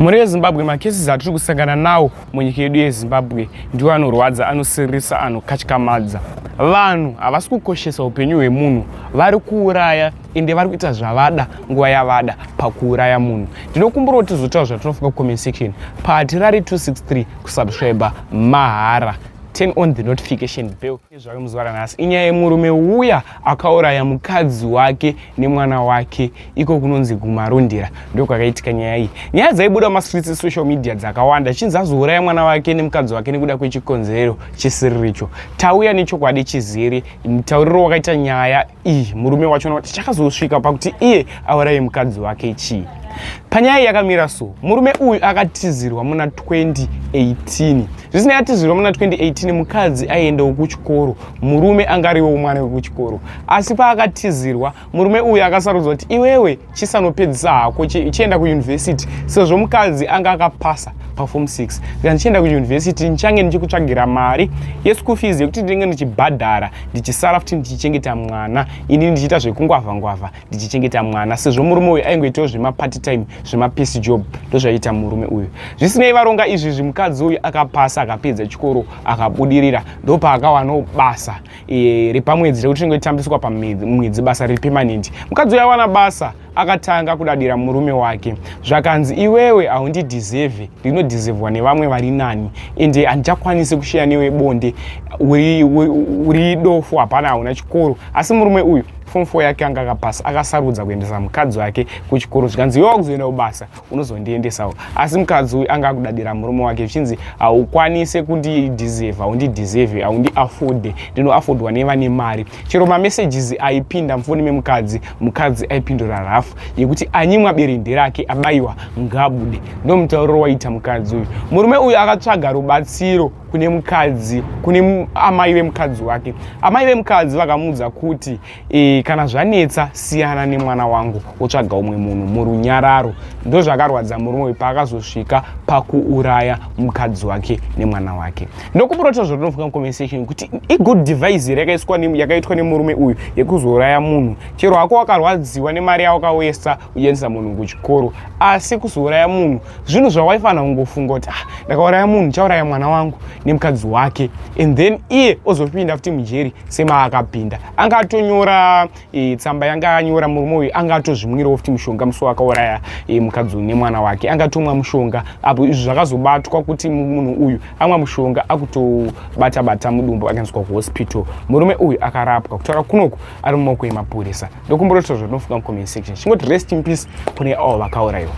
Muri yeZimbabwe makesi atiri kusangana nawo munyika yedu yeZimbabwe ndiwo anorwadza, anosirisa, anokatyamadza. Vanhu havasi kukoshesa upenyu hwemunhu, vari kuuraya ende vari kuita zvavada nguva yavada pakuuraya munhu. Ndinokumbura kuti tizotaura zvatinofunga kucomment section. Patirari 263 kusubscribe mahara. Turn on the notification bell. Inyaya yemurume uya akauraya mukadzi wake nemwana wake iko kunonzi wekumarondera. Ndiko kwakaitika nyaya iyi. Nyaya dzaibuda mumastreets social media dzakawanda chinzi azouraya mwana wake nemukadzi wake nekuda kwechikonzero chisiriricho. Tauya nechokwadi chizere, mutauriro wakaita nyaya iyi murume wacho kuti chakazosvika pakuti iye auraye mukadzi wake chii. Panyaya yakamira so, murume uyu akatizirwa muna 2018. Zvisina yatizirwa muna 2018 mukadzi aiendawo kuchikoro, murume angariwo mwana wekuchikoro. Asi paakatizirwa, murume uyu akasarudzwa kuti iwewe chisanopedzisa hako chienda kuuniversity, sezvo mukadzi anga akapasa paform 6. Kana ndichienda kuuniversity ndichange ndichikutsvagira mari yeschool fees yekuti ndinenge ndichibhadhara, ndichisara futi ndichichengeta mwana, ini ndichiita zvekungwavha ndichichengeta mwana. Sezvo murume uyu aingoitawo zvema part time, zvema piece job, ndozvaita murume uyu. Zvisinei varonga izvi mukadzi uyu akapasa, akapedza chikoro, akabudirira, ndopaakawanawo basa repamwedzi rekuti ringoitambiswa pamwedzi, basa repermanent. Mukadzi uyu awana basa, akatanga kudadira murume wake. Zvakanzi iwewe haundidhizevhe, ndinodhizevhwa nevamwe vari nani, ende handichakwanisi kushiya newe bonde, uri dofu, hapana hauna chikoro. Asi murume uyu form 4 yake anga akapasa, akasarudza kuendesa mukadzi wake kuchikoro. Zvikanzi iwe wakuzoendawo basa, unozondiendesawo. Asi mukadzi uyu anga akudadira murume wake zvichinzi haukwanise kundidhizevha, haundidhizevhe, haundi-afode, ndinoafodwa nevane mari. Chero mamessages aipinda mufoni memukadzi, mukadzi aipindura rafu yekuti anyimwa berende rake abayiwa ngabude. Ndo mutauriro waita mukadzi uyu. Murume uyu akatsvaga rubatsiro kune mukadzi, kune amai vemukadzi wake. Amai vemukadzi vakamuudza kuti kana zvanetsa siyana nemwana wangu, utsvaga umwe munhu murunyararo. Ndo zvakarwadza murume uyu paakazosvika pakuuraya mukadzi wake nemwana wake. Ndokumbura kuti zvinofunga mucomment section kuti igood device yakaitwa nemurume uyu yekuzouraya munhu. Chero hako wakarwadziwa nemari yawakawesa uchiendesa munhu kuchikoro, asi kuzouraya munhu zvinhu zvawaifanira kungofunga kuti ndakauraya munhu, ndichauraya mwana wangu nemukadzi wake, and then iye ozopinda futi mujeri semaakapinda. Angatonyora tsamba yanga anyora murume uyu, angatozvimwirawo futi mushonga musi wakauraya mukadzi uyu nemwana wake, angatomwa mushonga. Apo izvi zvakazobatwa kuti munhu uyu amwa mushonga akutobata mudumbu, akaendeswa kuhospital. Murume uyu akarapwa, kutaura kunoku ari mumaoko emapurisa. Ndokumbura kuti zvinofunga mucomment section. Chingoti rest in peace kune avo vakaurayiwa.